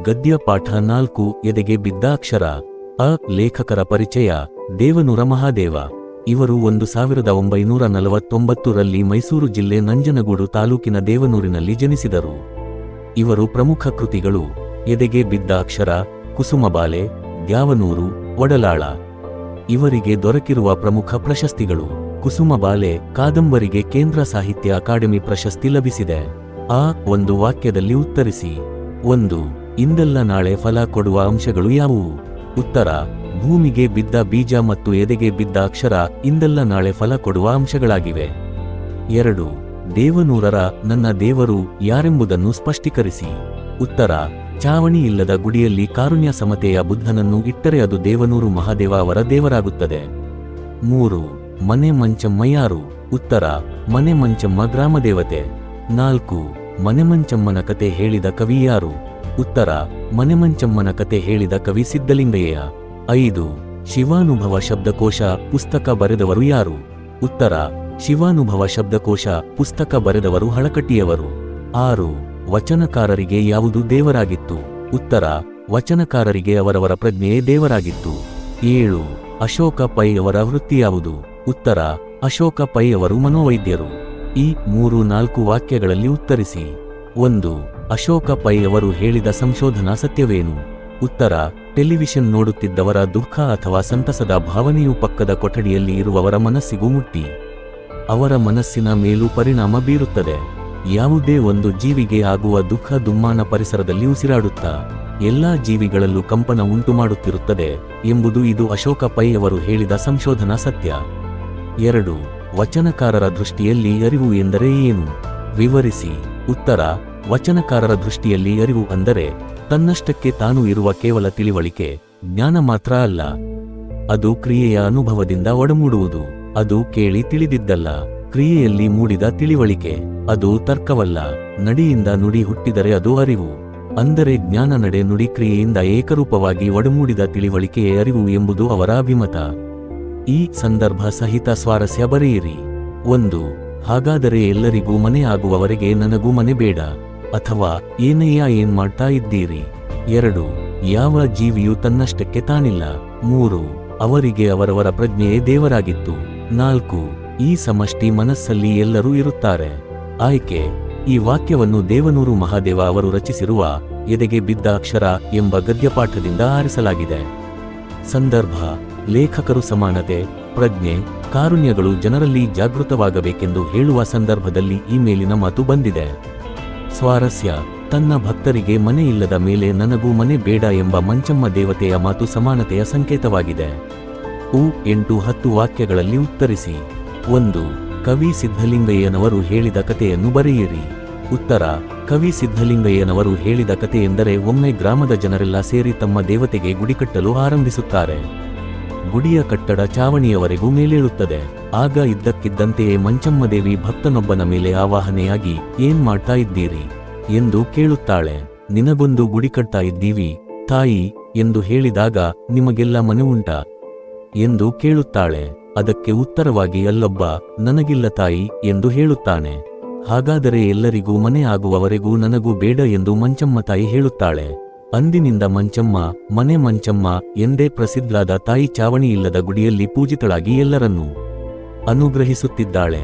ಗದ್ಯ ಪಾಠ 4 ಎದೆಗೆ ಬಿದ್ದ ಅಕ್ಷರ. ಅ. ಲೇಖಕರ ಪರಿಚಯ. ದೇವನೂರ ಮಹಾದೇವ. ಇವರು 1949ರಲ್ಲಿ ಮೈಸೂರು ಜಿಲ್ಲೆ ನಂಜನಗೂಡು ತಾಲೂಕಿನ ದೇವನೂರಿನಲ್ಲಿ ಜನಿಸಿದರು. ಇವರು ಪ್ರಮುಖ ಕೃತಿಗಳು: ಎದೆಗೆ ಬಿದ್ದ ಅಕ್ಷರ, ಕುಸುಮಬಾಲೆ, ದ್ಯಾವನೂರು, ಒಡಲಾಳ. ಇವರಿಗೆ ದೊರಕಿರುವ ಪ್ರಮುಖ ಪ್ರಶಸ್ತಿಗಳು: ಕುಸುಮಬಾಲೆ ಕಾದಂಬರಿಗೆ ಕೇಂದ್ರ ಸಾಹಿತ್ಯ ಅಕಾಡೆಮಿ ಪ್ರಶಸ್ತಿ ಲಭಿಸಿದೆ. ಆ. ಒಂದು ವಾಕ್ಯದಲ್ಲಿ ಉತ್ತರಿಸಿ. 1. ಇಂದಲ್ಲ ನಾಳೆ ಫಲ ಕೊಡುವ ಅಂಶಗಳು ಯಾವುವು? ಉತ್ತರ: ಭೂಮಿಗೆ ಬಿದ್ದ ಬೀಜ ಮತ್ತು ಎದೆಗೆ ಬಿದ್ದ ಅಕ್ಷರ ಇಂದಲ್ಲ ನಾಳೆ ಫಲ ಕೊಡುವ ಅಂಶಗಳಾಗಿವೆ. 2. ದೇವನೂರರ ನನ್ನ ದೇವರು ಯಾರೆಂಬುದನ್ನು ಸ್ಪಷ್ಟೀಕರಿಸಿ. ಉತ್ತರ: ಚಾವಣಿ ಇಲ್ಲದ ಗುಡಿಯಲ್ಲಿ ಕಾರುಣ್ಯ ಸಮತೆಯ ಬುದ್ಧನನ್ನು ಇಟ್ಟರೆ ಅದು ದೇವನೂರು ಮಹಾದೇವ ಅವರ ದೇವರಾಗುತ್ತದೆ. 3. ಮನೆ ಮಂಚಮ್ಮ ಯಾರು? ಉತ್ತರ: ಮನೆ ಮಂಚಮ್ಮ ಗ್ರಾಮದೇವತೆ. 4. ಮನೆ ಮಂಚಮ್ಮನ ಕತೆ ಹೇಳಿದ ಕವಿ ಯಾರು? ಉತ್ತರ: ಮನೆ ಮಂಚಮ್ಮನ ಕತೆ ಹೇಳಿದ ಕವಿ ಸಿದ್ಧಲಿಂಗಯ್ಯ. 5. ಶಿವಾನುಭವ ಶಬ್ದಕೋಶ ಪುಸ್ತಕ ಬರೆದವರು ಯಾರು? ಉತ್ತರ: ಶಿವಾನುಭವ ಶಬ್ದಕೋಶ ಪುಸ್ತಕ ಬರೆದವರು ಹಳಕಟ್ಟಿಯವರು. 6. ವಚನಕಾರರಿಗೆ ಯಾವುದು ದೇವರಾಗಿತ್ತು? ಉತ್ತರ: ವಚನಕಾರರಿಗೆ ಅವರವರ ಪ್ರಜ್ಞೆಯೇ ದೇವರಾಗಿತ್ತು. 7. ಅಶೋಕ ಪೈ ಅವರ ವೃತ್ತಿ ಯಾವುದು? ಉತ್ತರ: ಅಶೋಕ ಪೈ ಅವರು ಮನೋವೈದ್ಯರು. ಈ 3-4 ವಾಕ್ಯಗಳಲ್ಲಿ ಉತ್ತರಿಸಿ. 1. ಅಶೋಕ ಪೈ ಅವರು ಹೇಳಿದ ಸಂಶೋಧನಾ ಸತ್ಯವೇನು? ಉತ್ತರ: ಟೆಲಿವಿಷನ್ ನೋಡುತ್ತಿದ್ದವರ ದುಃಖ ಅಥವಾ ಸಂತಸದ ಭಾವನೆಯು ಪಕ್ಕದ ಕೊಠಡಿಯಲ್ಲಿ ಇರುವವರ ಮನಸ್ಸಿಗೂ ಮುಟ್ಟಿ ಅವರ ಮನಸ್ಸಿನ ಮೇಲೂ ಪರಿಣಾಮ ಬೀರುತ್ತದೆ. ಯಾವುದೇ ಒಂದು ಜೀವಿಗೆ ಆಗುವ ದುಃಖ ದುಮ್ಮಾನ ಪರಿಸರದಲ್ಲಿ ಉಸಿರಾಡುತ್ತಾ ಎಲ್ಲಾ ಜೀವಿಗಳಲ್ಲೂ ಕಂಪನ ಉಂಟುಮಾಡುತ್ತಿರುತ್ತದೆ ಎಂಬುದು ಇದು ಅಶೋಕ ಪೈ ಅವರು ಹೇಳಿದ ಸಂಶೋಧನಾ ಸತ್ಯ. 2. ವಚನಕಾರರ ದೃಷ್ಟಿಯಲ್ಲಿ ಅರಿವು ಎಂದರೆ ಏನು? ವಿವರಿಸಿ. ಉತ್ತರ: ವಚನಕಾರರ ದೃಷ್ಟಿಯಲ್ಲಿ ಅರಿವು ಅಂದರೆ ತನ್ನಷ್ಟಕ್ಕೆ ತಾನು ಇರುವ ಕೇವಲ ತಿಳಿವಳಿಕೆ, ಜ್ಞಾನ ಮಾತ್ರ ಅಲ್ಲ. ಅದು ಕ್ರಿಯೆಯ ಅನುಭವದಿಂದ ಒಡಮೂಡುವುದು. ಅದು ಕೇಳಿ ತಿಳಿದಿದ್ದಲ್ಲ, ಕ್ರಿಯೆಯಲ್ಲಿ ಮೂಡಿದ ತಿಳಿವಳಿಕೆ. ಅದು ತರ್ಕವಲ್ಲ. ನಡಿಯಿಂದ ನುಡಿ ಹುಟ್ಟಿದರೆ ಅದು ಅರಿವು. ಅಂದರೆ ಜ್ಞಾನ ನಡೆ ನುಡಿ ಕ್ರಿಯೆಯಿಂದ ಏಕರೂಪವಾಗಿ ಒಡಮೂಡಿದ ತಿಳಿವಳಿಕೆಯೇ ಅರಿವು ಎಂಬುದು ಅವರ ಅಭಿಮತ. ಈ ಸಂದರ್ಭ ಸಹಿತ ಸ್ವಾರಸ್ಯ ಬರೆಯಿರಿ. 1. ಹಾಗಾದರೆ ಎಲ್ಲರಿಗೂ ಮನೆ ಆಗುವವರೆಗೆ ನನಗೂ ಮನೆ ಬೇಡ, ಅಥವಾ ಏನಯ್ಯ ಏನ್ ಮಾಡ್ತಾ ಇದ್ದೀರಿ? 2. ಯಾವ ಜೀವಿಯೂ ತನ್ನಷ್ಟಕ್ಕೆ ತಾನಿಲ್ಲ. 3. ಅವರಿಗೆ ಅವರವರ ಪ್ರಜ್ಞೆಯೇ ದೇವರಾಗಿತ್ತು. 4. ಈ ಸಮಷ್ಟಿ ಮನಸ್ಸಲ್ಲಿ ಎಲ್ಲರೂ ಇರುತ್ತಾರೆ. ಆಯ್ಕೆ: ಈ ವಾಕ್ಯವನ್ನು ದೇವನೂರು ಮಹಾದೇವ ಅವರು ರಚಿಸಿರುವ ಎದೆಗೆ ಬಿದ್ದ ಅಕ್ಷರ ಎಂಬ ಗದ್ಯಪಾಠದಿಂದ ಆರಿಸಲಾಗಿದೆ. ಸಂದರ್ಭ: ಲೇಖಕರು ಸಮಾನತೆ, ಪ್ರಜ್ಞೆ, ಕಾರುಣ್ಯಗಳು ಜನರಲ್ಲಿ ಜಾಗೃತವಾಗಬೇಕೆಂದು ಹೇಳುವ ಸಂದರ್ಭದಲ್ಲಿ ಈ ಮೇಲಿನ ಮಾತು ಬಂದಿದೆ. ಸ್ವಾರಸ್ಯ: ತನ್ನ ಭಕ್ತರಿಗೆ ಮನೆ ಇಲ್ಲದ ಮೇಲೆ ನನಗೂ ಮನೆ ಬೇಡ ಎಂಬ ಮಂಚಮ್ಮ ದೇವತೆಯ ಮಾತು ಸಮಾನತೆಯ ಸಂಕೇತವಾಗಿದೆ. 8-10 ವಾಕ್ಯಗಳಲ್ಲಿ ಉತ್ತರಿಸಿ. 1. ಕವಿ ಸಿದ್ಧಲಿಂಗಯ್ಯನವರು ಹೇಳಿದ ಕಥೆಯನ್ನು ಬರೆಯಿರಿ. ಉತ್ತರ: ಕವಿ ಸಿದ್ಧಲಿಂಗಯ್ಯನವರು ಹೇಳಿದ ಕಥೆಯೆಂದರೆ ಒಮ್ಮೆ ಗ್ರಾಮದ ಜನರೆಲ್ಲ ಸೇರಿ ತಮ್ಮ ದೇವತೆಗೆ ಗುಡಿ ಕಟ್ಟಲು ಆರಂಭಿಸುತ್ತಾರೆ. ಗುಡಿಯ ಕಟ್ಟಡ ಚಾವಣಿಯವರೆಗೂ ಮೇಲೇಳುತ್ತದೆ. ಆಗ ಇದ್ದಕ್ಕಿದ್ದಂತೆಯೇ ಮಂಚಮ್ಮದೇವಿ ಭಕ್ತನೊಬ್ಬನ ಮೇಲೆ ಆವಾಹನೆಯಾಗಿ ಏನ್ ಮಾಡ್ತಾ ಇದ್ದೀರಿ ಎಂದು ಕೇಳುತ್ತಾಳೆ. ನಿನಗೊಂದು ಗುಡಿ ಕಟ್ತಾ ಇದ್ದೀವಿ ತಾಯಿ ಎಂದು ಹೇಳಿದಾಗ ನಿಮಗೆಲ್ಲ ಮನೆ ಉಂಟಾ ಎಂದು ಕೇಳುತ್ತಾಳೆ. ಅದಕ್ಕೆ ಉತ್ತರವಾಗಿ ಅಲ್ಲೊಬ್ಬ ನನಗಿಲ್ಲ ತಾಯಿ ಎಂದು ಹೇಳುತ್ತಾನೆ. ಹಾಗಾದರೆ ಎಲ್ಲರಿಗೂ ಮನೆ ಆಗುವವರೆಗೂ ನನಗೂ ಬೇಡ ಎಂದು ಮಂಚಮ್ಮ ತಾಯಿ ಹೇಳುತ್ತಾಳೆ. ಅಂದಿನಿಂದ ಮಂಚಮ್ಮ ಮನೆ ಮಂಚಮ್ಮ ಎಂದೇ ಪ್ರಸಿದ್ಧಳಾದ ತಾಯಿ ಚಾವಣಿ ಇಲ್ಲದ ಗುಡಿಯಲ್ಲಿ ಪೂಜಿತಳಾಗಿ ಎಲ್ಲರನ್ನೂ ಅನುಗ್ರಹಿಸುತ್ತಿದ್ದಾಳೆ.